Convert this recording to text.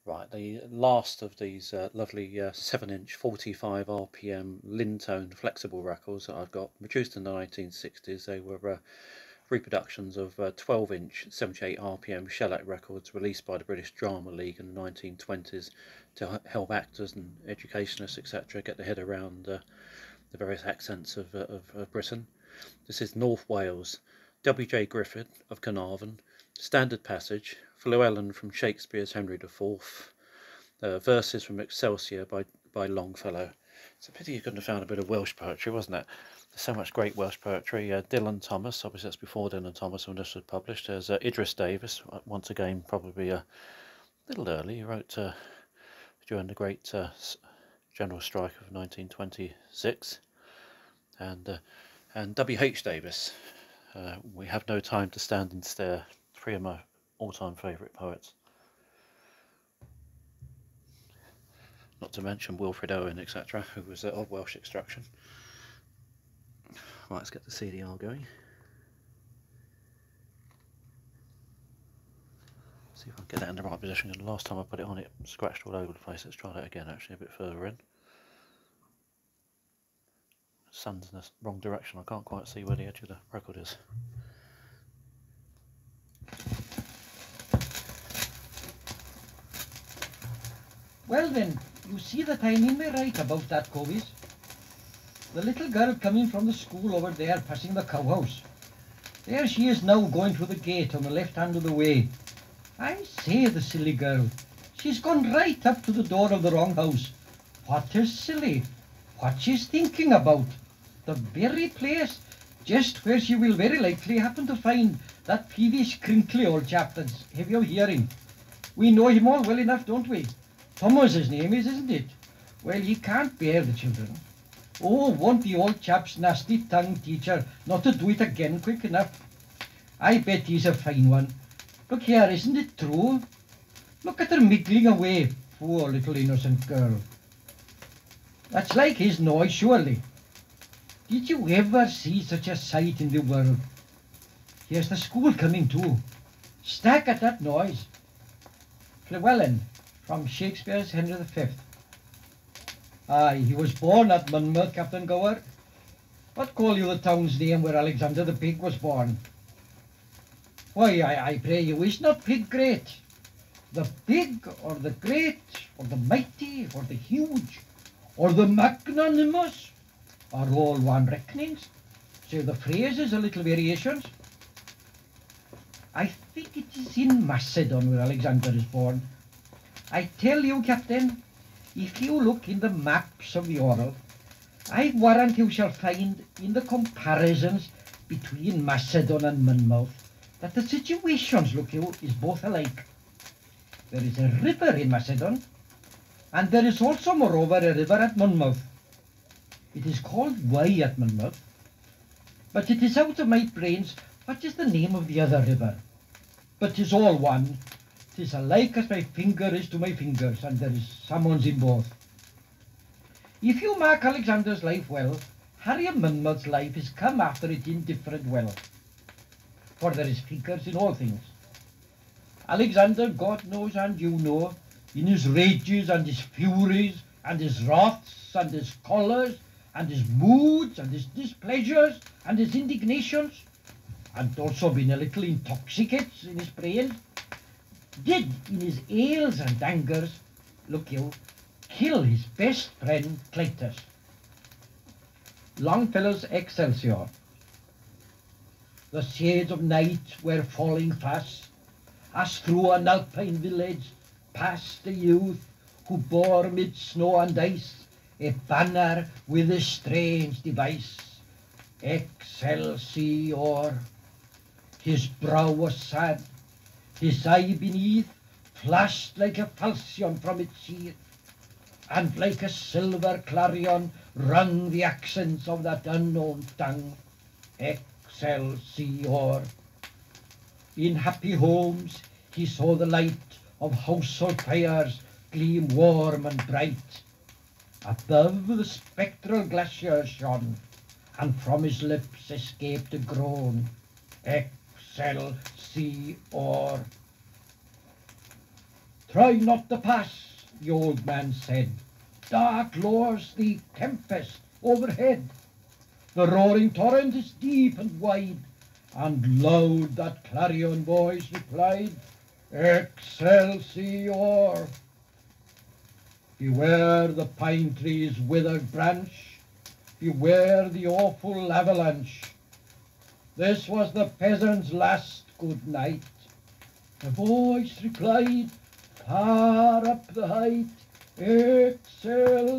Right, the last of these lovely 7-inch 45 RPM Lyntone flexible records that I've got, produced in the 1960s. They were reproductions of 12-inch 78 RPM shellac records released by the British Drama League in the 1920s to help actors and educationists, etc., get their head around the various accents of Britain. This is North Wales, W.J. Griffith of Carnarvon, Standard Passage, Llewellyn from Shakespeare's Henry IV, verses from Excelsior by Longfellow. It's a pity you couldn't have found a bit of Welsh poetry, wasn't it? There's so much great Welsh poetry. Dylan Thomas, obviously that's before Dylan Thomas when this was published. There's Idris Davis, once again probably a little early. He wrote during the great general strike of 1926. And W.H. Davis, We Have No Time to Stand and Stare, three of my all-time favourite poets. Not to mention Wilfred Owen, etc., who was of Welsh extraction. Right, let's get the CDR going. See if I can get that in the right position, because the last time I put it on it scratched all over the place. Let's try that again, actually, a bit further in. The sun's in the wrong direction, I can't quite see where the edge of the record is. Well then, you see that I'm in my right about that, Covies. The little girl coming from the school over there passing the cowhouse. There she is now going through the gate on the left hand of the way. I say, the silly girl, she's gone right up to the door of the wrong house. What is silly? What she's thinking about? The very place, just where she will very likely happen to find that peevish, crinkly old chap that's heavy of hearing. We know him all well enough, don't we? Thomas his name is, isn't it? Well, he can't bear the children. Oh, won't the old chap's nasty tongue teacher not to do it again quick enough? I bet he's a fine one. Look here, isn't it true? Look at her miggling away, poor little innocent girl. That's like his noise, surely. Did you ever see such a sight in the world? Here's the school coming too. Stack at that noise. Llewellyn, from Shakespeare's Henry V. Aye, he was born at Monmouth, Captain Gower. What call you the town's name where Alexander the Pig was born? Why, I pray you, is not Pig great? The big, or the great, or the mighty, or the huge, or the magnanimous, are all one reckonings, so the phrase is a little variations. I think it is in Macedon where Alexander is born. I tell you, Captain, if you look in the maps of the world, I warrant you shall find in the comparisons between Macedon and Monmouth that the situations, look you, is both alike. There is a river in Macedon, and there is also, moreover, a river at Monmouth. It is called Wye at Monmouth, but it is out of my brains what is the name of the other river. But 'tis all one. 'Tis alike as my finger is to my fingers, and there is someone's in both. If you mark Alexander's life well, Harry of Monmouth's life is come after it indifferent well. For there is figures in all things. Alexander, God knows and you know, in his rages and his furies and his wraths and his chollers and his moods and his displeasures and his indignations, and also been a little intoxicated in his brain, did in his ails and angers, look you, kill his best friend Clytus. Longfellow's Excelsior. The shades of night were falling fast, as through an alpine village passed a youth who bore mid snow and ice a banner with a strange device, Excelsior. His brow was sad, his eye beneath flashed like a falchion from its sheath, and like a silver clarion rung the accents of that unknown tongue, Excelsior. In happy homes he saw the light of household fires gleam warm and bright. Above the spectral glaciers shone, and from his lips escaped a groan, Excelsior. Try not to pass, the old man said. Dark lowers the tempest overhead. The roaring torrent is deep and wide, and loud that clarion voice replied, Excelsior! Beware the pine tree's withered branch, beware the awful avalanche. This was the peasant's last good night. The voice replied, far up the height, Excelsior!